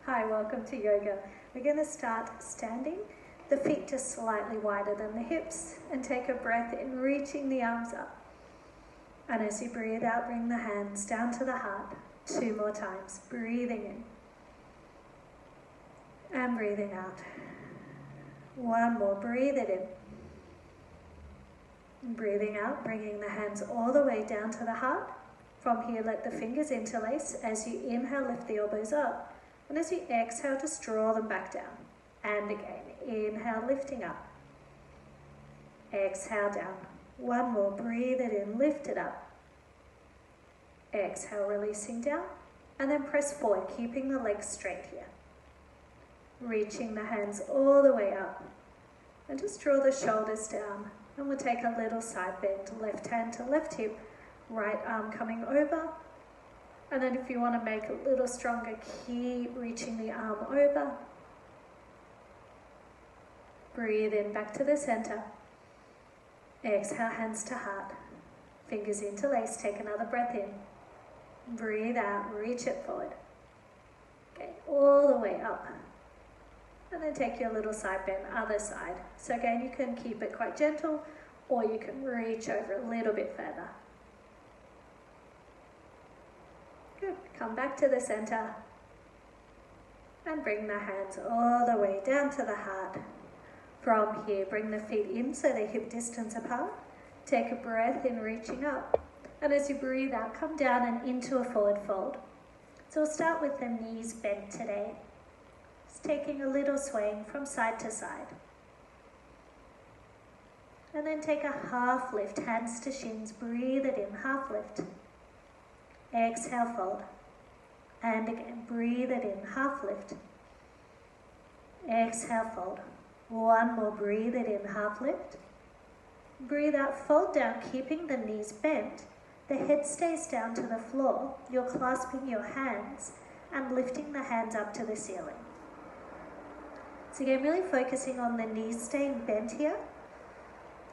Hi, welcome to yoga. We're going to start standing, the feet just slightly wider than the hips, and take a breath in, reaching the arms up. And as you breathe out, bring the hands down to the heart. 2 more times, breathing in and breathing out. 1 more, breathe it in. Breathing out, bringing the hands all the way down to the heart. From here, let the fingers interlace. As you inhale, lift the elbows up. And as you exhale, just draw them back down. And again, inhale, lifting up. Exhale, down. 1 more, breathe it in, lift it up. Exhale, releasing down. And then press forward, keeping the legs straight here. Reaching the hands all the way up. And just draw the shoulders down. And we'll take a little side bend, left hand to left hip, right arm coming over. And then if you want to make it a little stronger, keep reaching the arm over. Breathe in back to the center. Exhale, hands to heart. Fingers interlace, take another breath in. Breathe out, reach it forward. Okay, all the way up. And then take your little side bend, other side. So again, you can keep it quite gentle, or you can reach over a little bit further. Good, come back to the center. And bring the hands all the way down to the heart. From here, bring the feet in so they're hip distance apart. Take a breath in, reaching up. And as you breathe out, come down and into a forward fold. So we'll start with the knees bent today. Just taking a little swaying from side to side. And then take a half lift, hands to shins. Breathe it in, half lift. Exhale, fold. And again, breathe it in, half lift. Exhale, fold. 1 more, breathe it in, half lift. Breathe out, fold down, keeping the knees bent. The head stays down to the floor. You're clasping your hands and lifting the hands up to the ceiling. So again, really focusing on the knees staying bent here.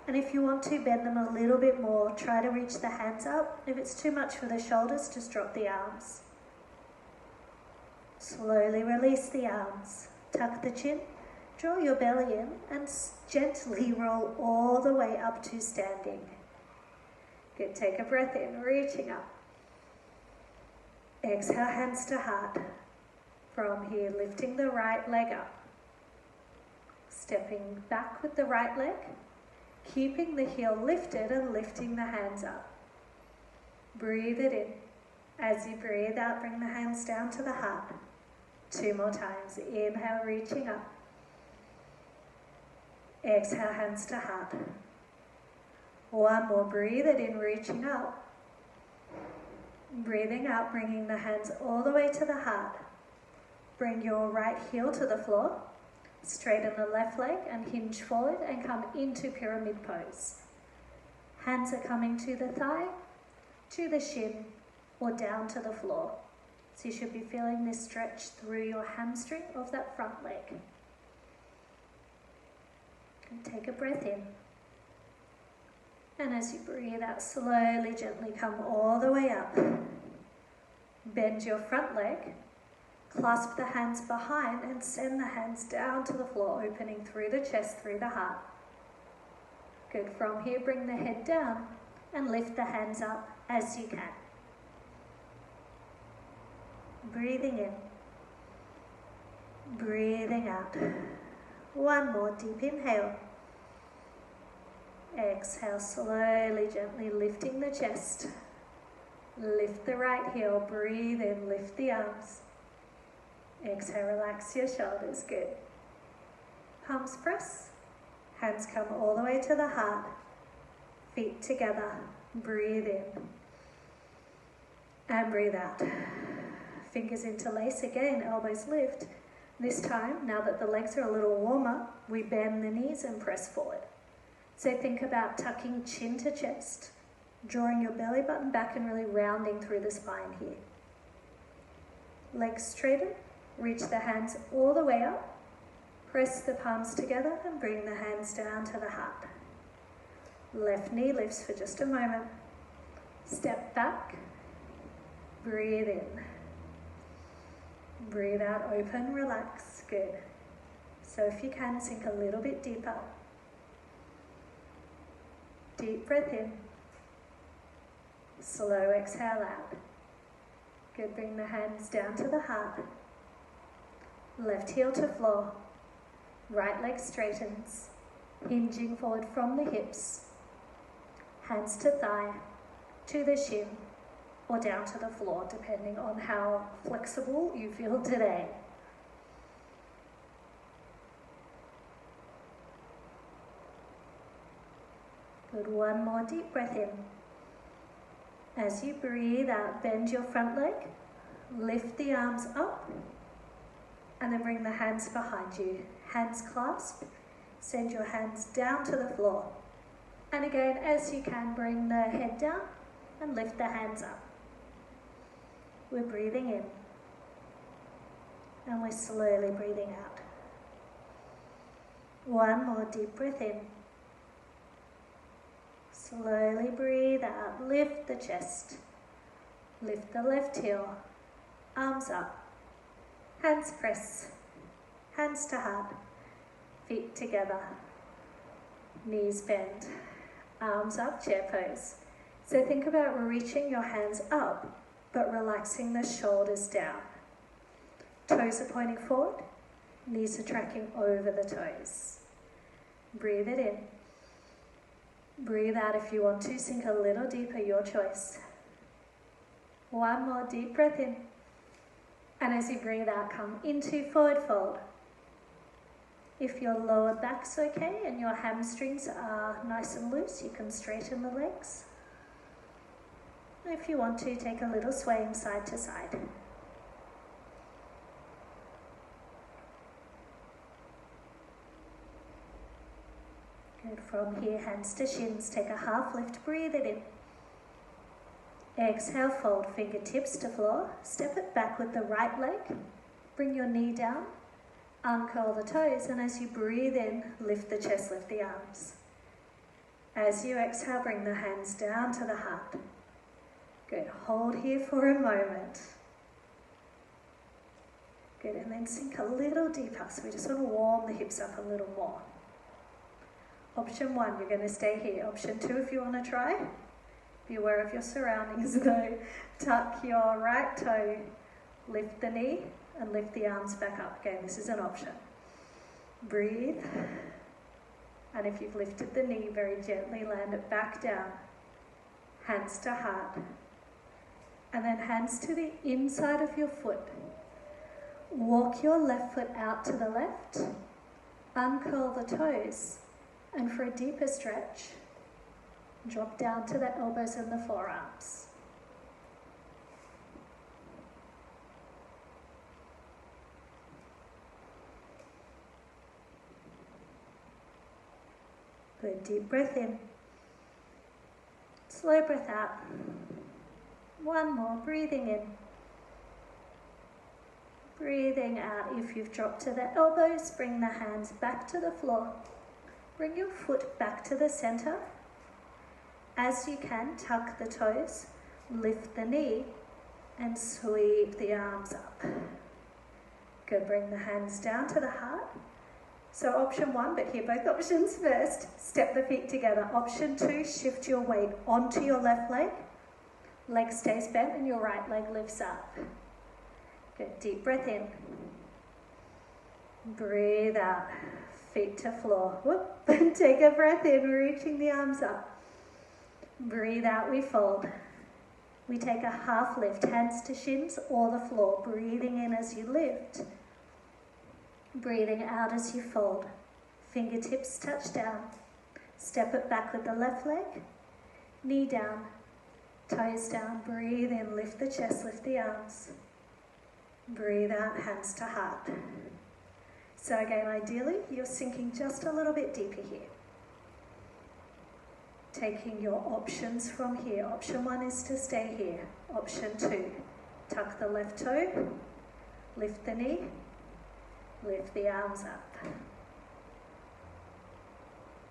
And if you want to bend them a little bit more, try to reach the hands up. If it's too much for the shoulders, just drop the arms. Slowly release the arms. Tuck the chin. Draw your belly in and gently roll all the way up to standing. Good, take a breath in, reaching up. Exhale, hands to heart. From here, lifting the right leg up. Stepping back with the right leg. Keeping the heel lifted and lifting the hands up. Breathe it in. As you breathe out, bring the hands down to the heart. 2 more times. Inhale, reaching up. Exhale, hands to heart. 1 more, breathe it in, reaching up. Breathing out, bringing the hands all the way to the heart. Bring your right heel to the floor. Straighten the left leg and hinge forward and come into pyramid pose. Hands are coming to the thigh, to the shin, or down to the floor. So you should be feeling this stretch through your hamstring of that front leg. And take a breath in. And as you breathe out, slowly, gently come all the way up. Bend your front leg. Clasp the hands behind and send the hands down to the floor, opening through the chest, through the heart. Good. From here, bring the head down and lift the hands up as you can. Breathing in. Breathing out. 1 more deep inhale. Exhale, slowly, gently lifting the chest. Lift the right heel, breathe in, lift the arms. Exhale, relax your shoulders, good. Palms press, hands come all the way to the heart. Feet together, breathe in. And breathe out. Fingers interlace again, elbows lift. This time, now that the legs are a little warmer, we bend the knees and press forward. So think about tucking chin to chest, drawing your belly button back and really rounding through the spine here. Legs straighten, reach the hands all the way up, press the palms together and bring the hands down to the heart. Left knee lifts for just a moment. Step back, breathe in. Breathe out, open, relax. Good. So if you can, sink a little bit deeper. Deep breath in. Slow exhale out. Good, bring the hands down to the heart. Left heel to floor. Right leg straightens, hinging forward from the hips. Hands to thigh, to the shin, or down to the floor, depending on how flexible you feel today. Good, one more deep breath in. As you breathe out, bend your front leg, lift the arms up, and then bring the hands behind you. Hands clasp, send your hands down to the floor. And again, as you can, bring the head down and lift the hands up. We're breathing in, and we're slowly breathing out. One more deep breath in. Slowly breathe out, lift the chest. Lift the left heel, arms up. Hands press, hands to heart, feet together, knees bend, arms up, chair pose. So think about reaching your hands up, but relaxing the shoulders down. Toes are pointing forward, knees are tracking over the toes. Breathe it in. Breathe out if you want to, sink a little deeper, your choice. One more deep breath in. And as you breathe out, come into forward fold. If your lower back's okay and your hamstrings are nice and loose, you can straighten the legs. If you want to, take a little swaying side to side. Good, from here, hands to shins, take a half lift, breathe it in. Exhale, fold fingertips to floor, step it back with the right leg, bring your knee down, uncurl the toes, and as you breathe in, lift the chest, lift the arms. As you exhale, bring the hands down to the heart. Good, hold here for a moment. Good, and then sink a little deeper, so we just want to warm the hips up a little more. Option 1, you're going to stay here. Option 2, if you want to try, be aware of your surroundings though. Tuck your right toe, lift the knee, and lift the arms back up. Again, this is an option. Breathe. And if you've lifted the knee, very gently land it back down. Hands to heart. And then hands to the inside of your foot. Walk your left foot out to the left. Uncurl the toes. And for a deeper stretch, drop down to the elbows and the forearms. Good, deep breath in. Slow breath out. One more, breathing in. Breathing out. If you've dropped to the elbows, bring the hands back to the floor. Bring your foot back to the center. As you can, tuck the toes, lift the knee, and sweep the arms up. Good, bring the hands down to the heart. So option 1, but here both options first. Step the feet together. Option 2, shift your weight onto your left leg. Leg stays bent and your right leg lifts up. Good, deep breath in. Breathe out. Feet to floor. Whoop. Take a breath in, reaching the arms up. Breathe out, we fold. We take a half lift, hands to shins or the floor. Breathing in as you lift. Breathing out as you fold. Fingertips touch down. Step it back with the left leg. Knee down. Toes down. Breathe in, lift the chest, lift the arms. Breathe out, hands to heart. So again, ideally, you're sinking just a little bit deeper here. Taking your options from here. Option 1 is to stay here. Option 2, tuck the left toe, lift the knee, lift the arms up.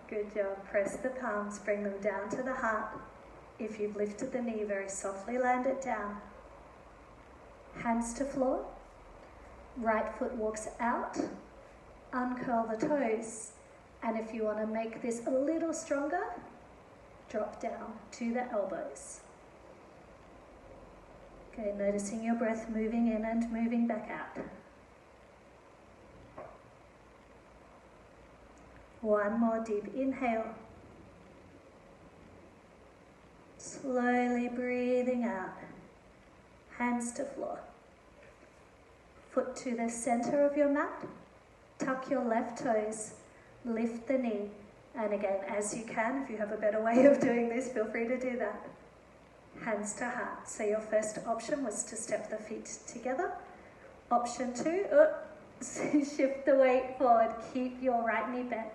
Good job. Press the palms, bring them down to the heart. If you've lifted the knee, very softly land it down. Hands to floor. Right foot walks out, uncurl the toes, and if you want to make this a little stronger, drop down to the elbows. Okay, noticing your breath moving in and moving back out. One more deep inhale. Slowly breathing out. Hands to floor. Foot to the center of your mat. Tuck your left toes. Lift the knee. And again, as you can, if you have a better way of doing this, feel free to do that. Hands to heart. So your first option was to step the feet together. Option 2, shift the weight forward. Keep your right knee bent.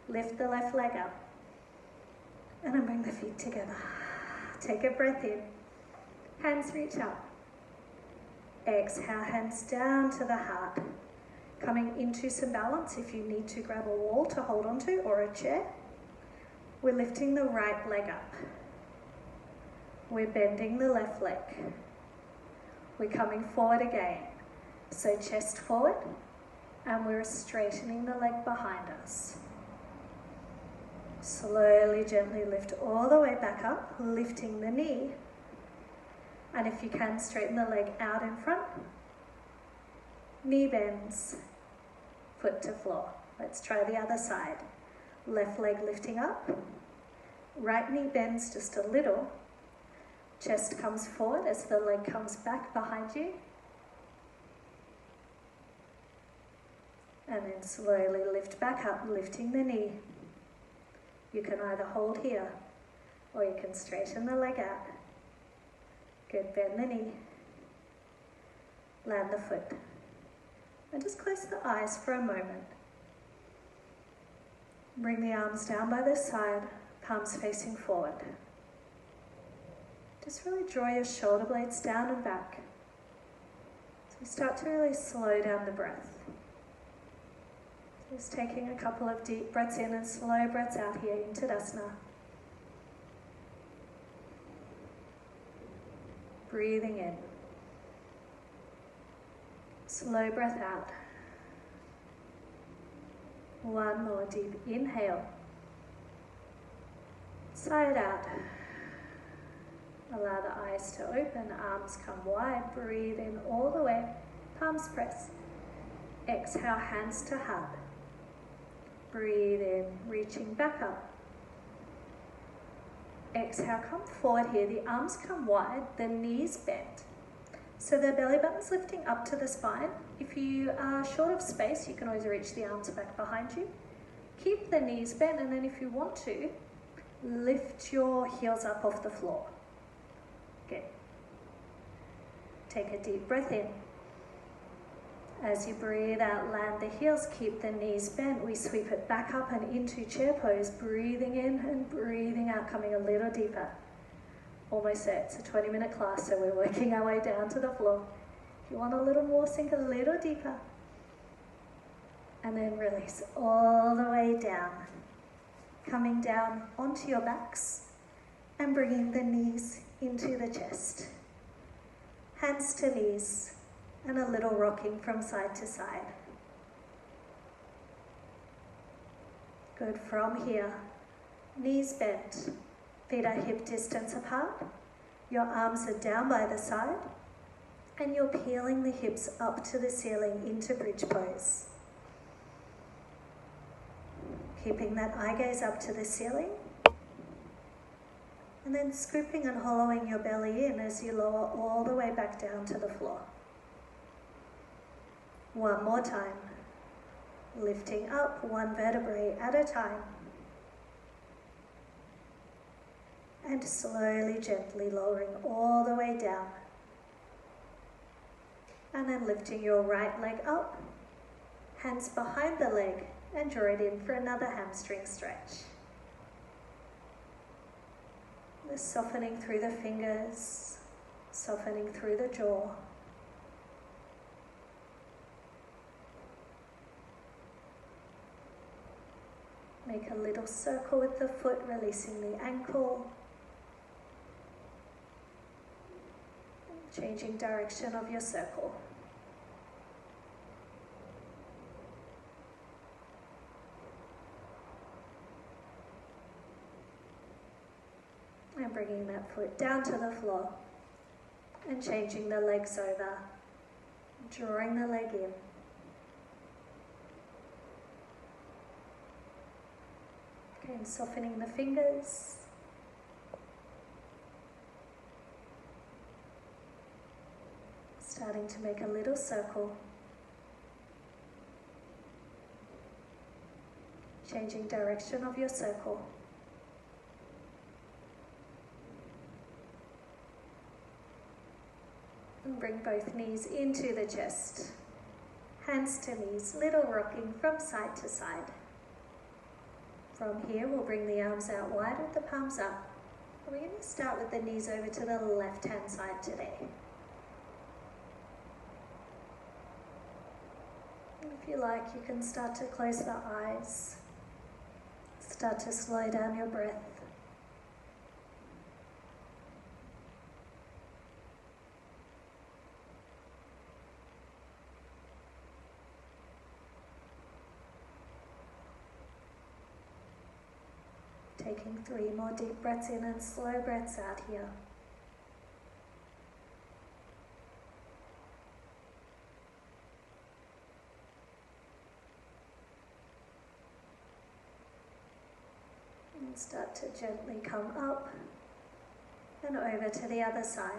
Lift the left leg up. And then bring the feet together. Take a breath in. Hands reach up. Exhale, hands down to the heart. Coming into some balance if you need to grab a wall to hold onto or a chair. We're lifting the right leg up. We're bending the left leg. We're coming forward again. So chest forward, and we're straightening the leg behind us. Slowly, gently lift all the way back up, lifting the knee. And if you can, straighten the leg out in front. Knee bends, foot to floor. Let's try the other side. Left leg lifting up. Right knee bends just a little. Chest comes forward as the leg comes back behind you. And then slowly lift back up, lifting the knee. You can either hold here or you can straighten the leg out. Good, bend the knee. Land the foot. And just close the eyes for a moment. Bring the arms down by the side, palms facing forward. Just really draw your shoulder blades down and back. So we start to really slow down the breath. Just taking a couple of deep breaths in and slow breaths out here in Tadasana. Breathing in. Slow breath out. One more deep inhale. Side out. Allow the eyes to open, arms come wide. Breathe in all the way. Palms press. Exhale, hands to heart. Breathe in, reaching back up. Exhale, come forward here. The arms come wide, the knees bent. So the belly button's lifting up to the spine. If you are short of space, you can always reach the arms back behind you. Keep the knees bent, and then if you want to, lift your heels up off the floor. Good. Take a deep breath in. As you breathe out, land the heels, keep the knees bent. We sweep it back up and into chair pose, breathing in and breathing out, coming a little deeper. Almost there. It's a 20-minute class, so we're working our way down to the floor. If you want a little more, sink a little deeper. And then release all the way down. Coming down onto your backs and bringing the knees into the chest. Hands to knees. And a little rocking from side to side. Good, from here, knees bent, feet are hip distance apart, your arms are down by the side, and you're peeling the hips up to the ceiling into bridge pose. Keeping that eye gaze up to the ceiling, and then scooping and hollowing your belly in as you lower all the way back down to the floor. One more time, lifting up one vertebrae at a time. And slowly, gently lowering all the way down. And then lifting your right leg up, hands behind the leg, and draw it in for another hamstring stretch. Just softening through the fingers, softening through the jaw. Make a little circle with the foot, releasing the ankle. Changing direction of your circle. bringing that foot down to the floor and changing the legs over, drawing the leg in. Again, softening the fingers. Starting to make a little circle. Changing direction of your circle. And bring both knees into the chest. Hands to knees, little rocking from side to side. From here, we'll bring the arms out wide with the palms up. We're going to start with the knees over to the left-hand side today. And if you like, you can start to close the eyes. Start to slow down your breath. Taking 3 more deep breaths in and slow breaths out here. And start to gently come up and over to the other side.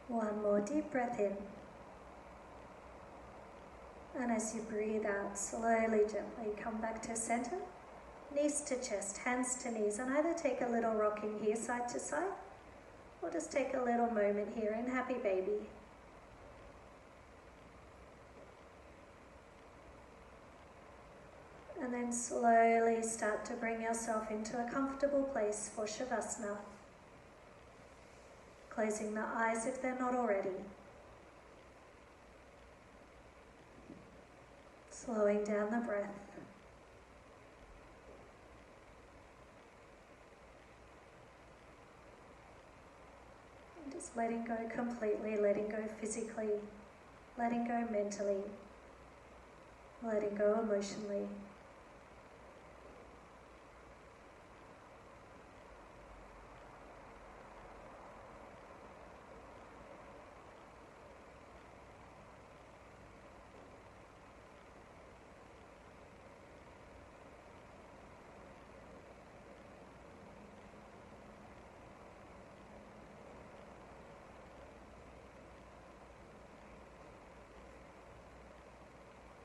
One more deep breath in. And as you breathe out, slowly, gently come back to center. Knees to chest, hands to knees, and either take a little rocking here side to side, or just take a little moment here in Happy Baby. And then slowly start to bring yourself into a comfortable place for Shavasana. Closing the eyes if they're not already. Slowing down the breath. And just letting go completely, letting go physically, letting go mentally, letting go emotionally.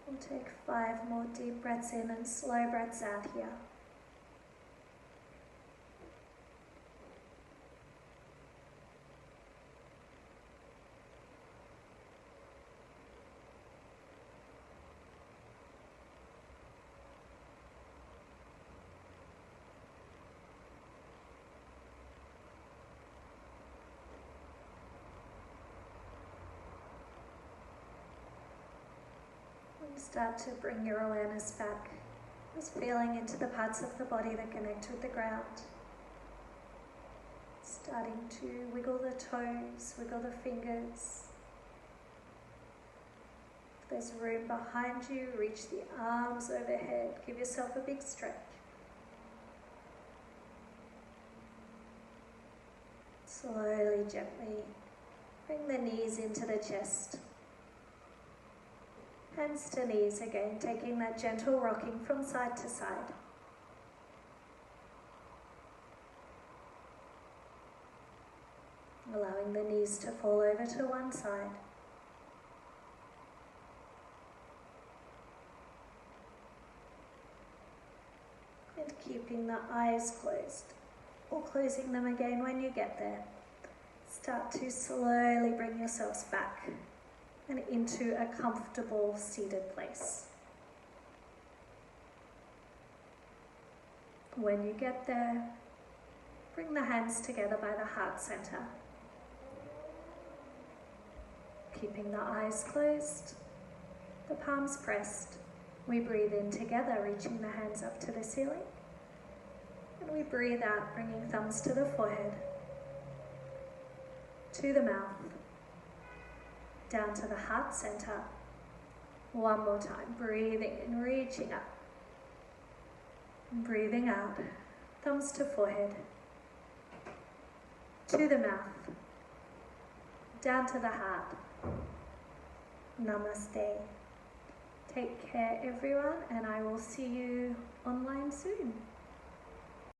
We'll take 5 more deep breaths in and slow breaths out here. Start to bring your awareness back, just feeling into the parts of the body that connect with the ground. Starting to wiggle the toes, wiggle the fingers. If there's room behind you, reach the arms overhead. Give yourself a big stretch. Slowly, gently, bring the knees into the chest. Hands to knees again, taking that gentle rocking from side to side. Allowing the knees to fall over to one side. And keeping the eyes closed, or closing them again when you get there. Start to slowly bring yourselves back and into a comfortable seated place. When you get there, Bring the hands together by the heart center. Keeping the eyes closed, the palms pressed. We breathe in together, reaching the hands up to the ceiling. And we breathe out, bringing thumbs to the forehead, to the mouth, down to the heart center. One more time, breathing in, reaching up. Breathing out, thumbs to forehead, to the mouth, down to the heart. Namaste. Take care, everyone, and I will see you online soon.